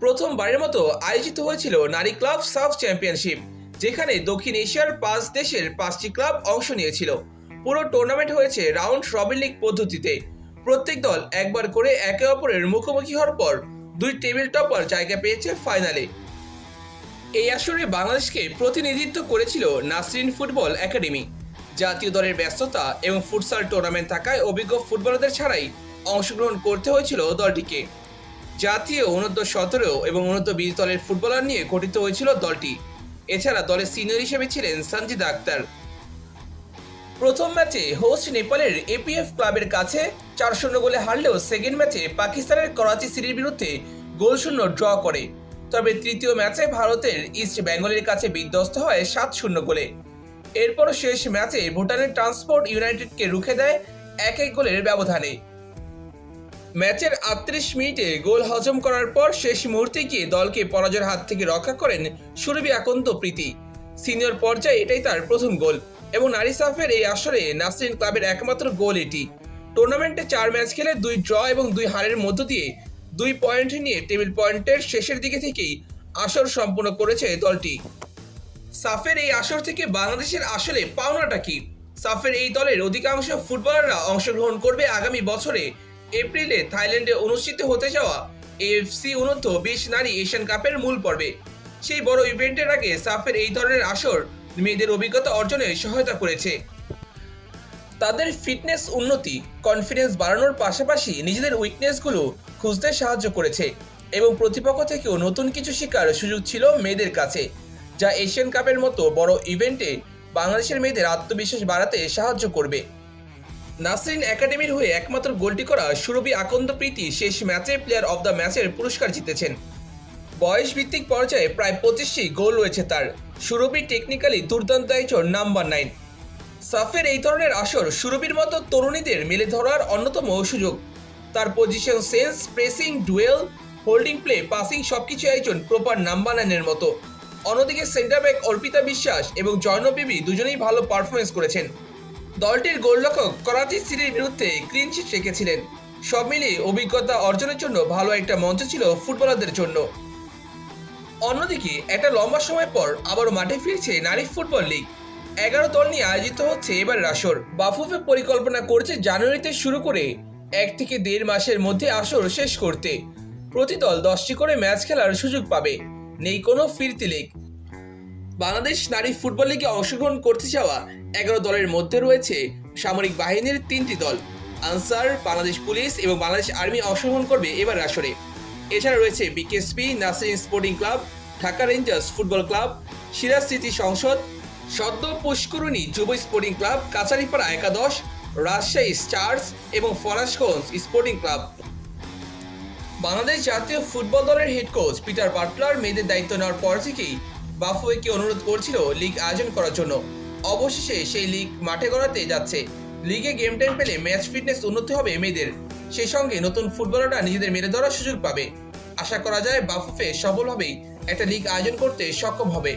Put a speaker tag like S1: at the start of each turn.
S1: প্রথমবারের মতো আয়োজিত হয়েছিল নারী ক্লাব সাফ চ্যাম্পিয়নশিপ, যেখানে দক্ষিণ এশিয়ার 5 দেশের 5টি ক্লাব অংশ নিয়েছিল। পুরো টুর্নামেন্ট হয়েছে রাউন্ড রবিন লিগ পদ্ধতিতে। প্রত্যেক দল একবার করে একে অপরের মুখোমুখি হওয়ার পর 2 টেবিল টপার জায়গা পেয়েছে ফাইনালে। এই আসরে বাংলাদেশকে প্রতিনিধিত্ব করেছিল নাসরিন ফুটবল একাডেমি। জাতীয় দলের ব্যস্ততা এবং ফুটসাল টুর্নামেন্ট থাকায় অভিজ্ঞ ফুটবলারদের ছাড়াই অংশগ্রহণ করতে হয়েছিল দলটিকে। জাতীয় অনূর্ধ্ব-17 এবং অনূর্ধ্ব-20 দলের ফুটবলার নিয়ে গঠিত হয়েছিল দলটি। এছাড়া দলের সিনিয়র হিসেবে ছিলেন সঞ্জিদা আক্তার। প্রথম ম্যাচে হোস্ট নেপালের এপিএফ ক্লাবের কাছে 4-0 গোলে হারলেও সেকেন্ড ম্যাচে পাকিস্তানের করাচি সিটির বিরুদ্ধে গোলশূন্য ড্র করে। তবে তৃতীয় ম্যাচে ভারতের ইস্ট বেঙ্গলের কাছে বিধ্বস্ত হয় 7-0 গোলে। এরপর শেষ ম্যাচে ভুটানের ট্রান্সপোর্ট ইউনাইটেডকে রুখে দেয় 1-1 গোলের ব্যবধানে। ম্যাচের 38 মিনিটে গোল হজম করার পর শেষ মুহূর্তে গিয়ে দলকে পরাজয়ের হাত থেকে রক্ষা করেন সুরভি আকন্দ প্রীতি। সিনিয়র পর্যায়ে এটাই তার প্রথম গোল এবং নারী সাফের এই আসরে নাসরিন ক্লাবের একমাত্র গোল এটি। টুর্নামেন্টে 4 ম্যাচ খেলে 2 ড্র এবং 2 হারের মধ্য দিয়ে 2 পয়েন্ট নিয়ে টেবিল পয়েন্টের শেষের দিকে থেকেই আসর সম্পূর্ণ করেছে দলটি। সাফের এই আসর থেকে বাংলাদেশের আসলে পাওনাটা কি? সাফের এই দলের অধিকাংশ ফুটবলাররা অংশগ্রহণ করবে আগামী বছরে এপ্রিলে থাইল্যান্ডে অনুষ্ঠিত হতে যাওয়া এএফসি অনূর্ধ্ব-20 নারী এশিয়ান কাপের মূল পর্বে। সেই বড় ইভেন্টের আগে সাফের এই ধরনের আসর মেয়েদের অভিজ্ঞতা অর্জনে সহায়তা করেছে। তাদের ফিটনেস উন্নতি, কনফিডেন্স বাড়ানোর পাশাপাশি নিজেদের উইকনেসগুলো খুঁজতে সাহায্য করেছে এবং প্রতিপক্ষ থেকেও নতুন কিছু শেখার সুযোগ ছিল মেয়েদের কাছে, যা এশিয়ান কাপের মতো বড় ইভেন্টে বাংলাদেশের মেয়েদের আত্মবিশ্বাস বাড়াতে সাহায্য করবে। নাসরিন একাডেমির হয়ে একমাত্র গোলটি করা সুরভি আকন্দ প্রীতি শেষ ম্যাচে প্লেয়ার অব দ্য ম্যাচের পুরস্কার জিতেছেন। বয়স ভিত্তিক পর্যায়ে প্রায় 25টি গোল রয়েছে তার। সুরভি টেকনিক্যালি দুর্দান্ত একজন নাম্বার 9। সাফের এই ধরনের আসর সুরভির মতো তরুণীদের মেলে ধরার অন্যতম সুযোগ। তার position sense, pressing, dual, holding play, passing সবকিছু একজন প্রপার নাম্বার 9-এর মতো। অন্যদিকে সেন্টার ব্যাক অর্পিতা বিশ্বাস এবং জয়নব বিবি দুজনেই ভালো পারফরমেন্স করেছেন। দলটির গোলরক্ষক করাচি সিটির বিরুদ্ধে ক্লিন শিট রেখেছিলেন। সব মিলিয়ে অভিজ্ঞতা অর্জনের জন্য ভালো একটা মঞ্চ ছিল ফুটবলারদের জন্য। অন্যদিকে একটা লম্বা সময় পর আবারও মাঠে ফিরছে নারী ফুটবল লিগ। 11 দল নিয়ে আয়োজিত হচ্ছে এবারের আসর। বাফুফে পরিকল্পনা করছে জানুয়ারিতে শুরু করে 1 থেকে 1.5 মাসের মধ্যে আসর শেষ করতে। প্রতি দল 10টি করে ম্যাচ খেলার সুযোগ পাবে। নেই কোনো ফিরতি লিগ। বাংলাদেশ নারী ফুটবল লিগে অংশগ্রহণ করতে যাওয়া 11 দলের মধ্যে রয়েছে সামরিক বাহিনীর 3টি দল। আনসার, বাংলাদেশ পুলিশ এবং বাংলাদেশ আর্মি অংশগ্রহণ করবে এবার আসরে। এছাড়া রয়েছে BKSP, Nasrin sporting club, Dhaka rangers football club, Siraj স্মৃতি সংসদ, সদ্য পুষ্করণী যুব স্পোর্টিং ক্লাব, কাছারিপাড়া একাদশ, রাজশাহী স্টার্স এবং ফরাসগঞ্জ স্পোর্টিং ক্লাব। বাংলাদেশ জাতীয় ফুটবল দলের হেড কোচ পিটার বাটলার মেয়েদের দায়িত্ব নেওয়ার পর থেকেই বাফুফেকে অনুরোধ করছিল লিগ আয়োজন করার জন্য। অবশেষে সেই লিগ মাঠে গড়াতে যাচ্ছে। লিগে গেম টাইম পেলে ম্যাচ ফিটনেস উন্নতি হবে মেয়েদের, সেই সঙ্গে নতুন ফুটবলাররা নিজেদের মেরে ধরার সুযোগ পাবে। আশা করা যায় বাফুফে সফলভাবেই একটা লিগ আয়োজন করতে সক্ষম হবে।